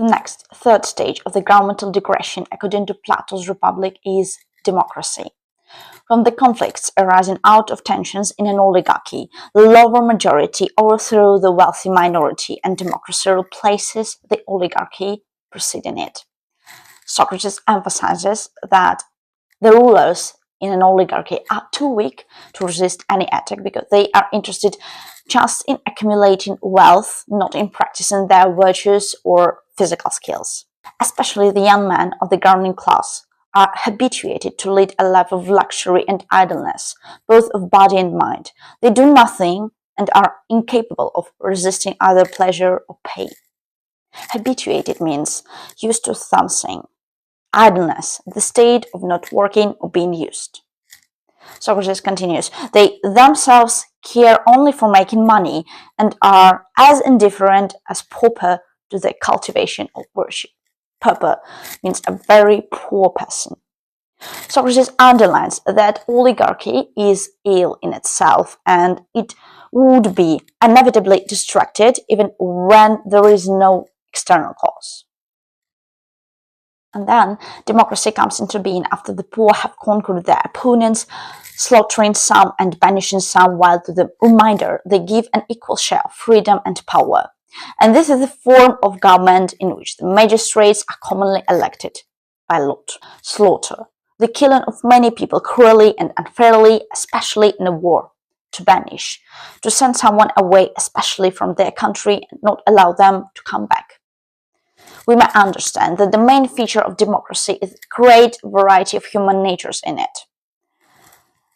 Next, third stage of the governmental digression, according to Plato's Republic, is democracy. From the conflicts arising out of tensions in an oligarchy, the lower majority overthrow the wealthy minority, and democracy replaces the oligarchy preceding it. Socrates emphasizes that the rulers in an oligarchy are too weak to resist any attack because they are interested just in accumulating wealth, not in practicing their virtues or physical skills. Especially the young men of the governing class are habituated to lead a life of luxury and idleness, both of body and mind. They do nothing and are incapable of resisting either pleasure or pain. Habituated means used to something. Idleness, the state of not working or being used. Socrates continues, they themselves care only for making money and are as indifferent as pauper to the cultivation of virtue. Pauper means a very poor person. Socrates underlines that oligarchy is ill in itself and it would be inevitably destructed even when there is no external cause. And then democracy comes into being after the poor have conquered their opponents, slaughtering some and banishing some, while to the remainder they give an equal share of freedom and power. And this is the form of government in which the magistrates are commonly elected by lot. Slaughter, the killing of many people cruelly and unfairly, especially in a war. To banish, to send someone away, especially from their country, and not allow them to come back. We may understand that the main feature of democracy is the great variety of human natures in it.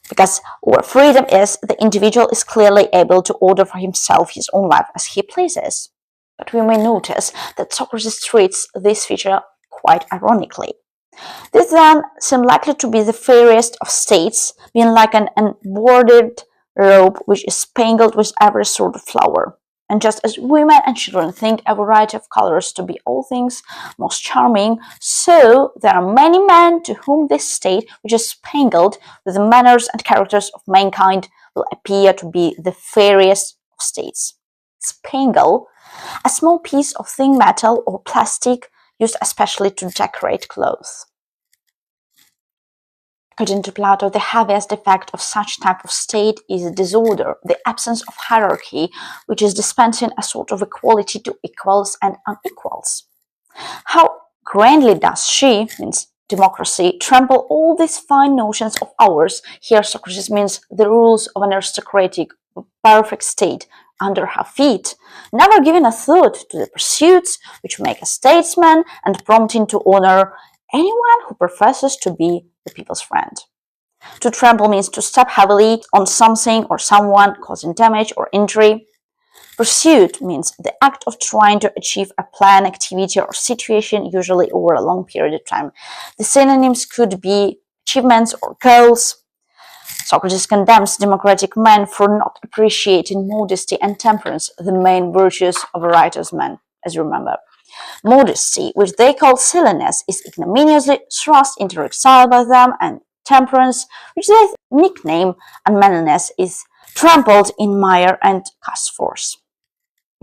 Because where freedom is, the individual is clearly able to order for himself his own life as he pleases. But we may notice that Socrates treats this feature quite ironically. This then seems likely to be the fairest of states, being like an embroidered robe which is spangled with every sort of flower. And just as women and children think a variety of colors to be all things most charming, so there are many men to whom this state, which is spangled with the manners and characters of mankind, will appear to be the fairest of states. Spangle, a small piece of thin metal or plastic used especially to decorate clothes. According to Plato, the heaviest defect of such type of state is disorder, the absence of hierarchy, which is dispensing a sort of equality to equals and unequals. How grandly does she, means democracy, trample all these fine notions of ours, here Socrates means the rules of an aristocratic, perfect state, under her feet, never giving a thought to the pursuits which make a statesman and prompting to honor anyone who professes to be the people's friend. To trample means to step heavily on something or someone, causing damage or injury. Pursuit means the act of trying to achieve a plan, activity, or situation, usually over a long period of time. The synonyms could be achievements or goals. Socrates condemns democratic men for not appreciating modesty and temperance, the main virtues of a righteous man, as you remember. Modesty, which they call silliness, is ignominiously thrust into exile by them, and temperance, which they nickname unmanliness, is trampled in mire and cast forth.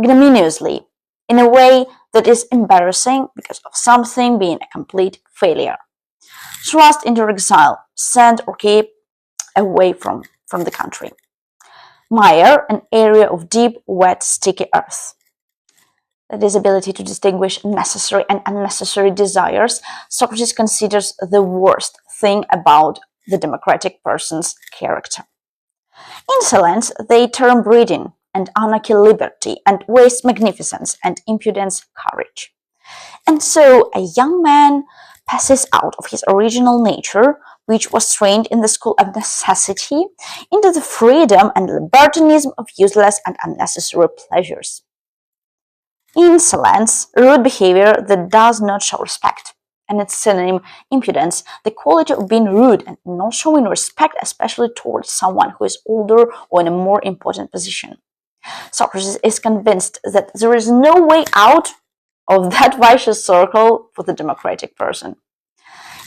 Ignominiously, in a way that is embarrassing because of something being a complete failure. Thrust into exile, sent or kept away from the country. Mire, an area of deep, wet, sticky earth. The disability to distinguish necessary and unnecessary desires, Socrates considers the worst thing about the democratic person's character. Insolence they term breeding, and anarchy liberty, and waste magnificence, and impudence courage. And so a young man passes out of his original nature, which was trained in the school of necessity, into the freedom and libertinism of useless and unnecessary pleasures. Insolence, rude behavior that does not show respect, and its synonym, impudence, the quality of being rude and not showing respect, especially towards someone who is older or in a more important position. Socrates is convinced that there is no way out of that vicious circle for the democratic person.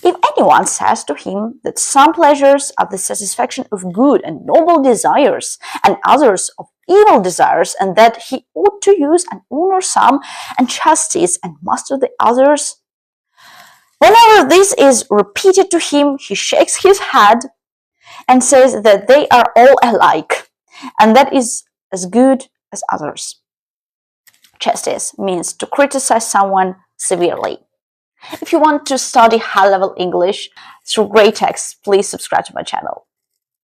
If anyone says to him that some pleasures are the satisfaction of good and noble desires, and others of evil desires, and that he ought to use and honor some, and chastise and master the others, whenever this is repeated to him, he shakes his head and says that they are all alike, and that is as good as others. Chastise means to criticize someone severely. If you want to study high-level English through great texts, please subscribe to my channel.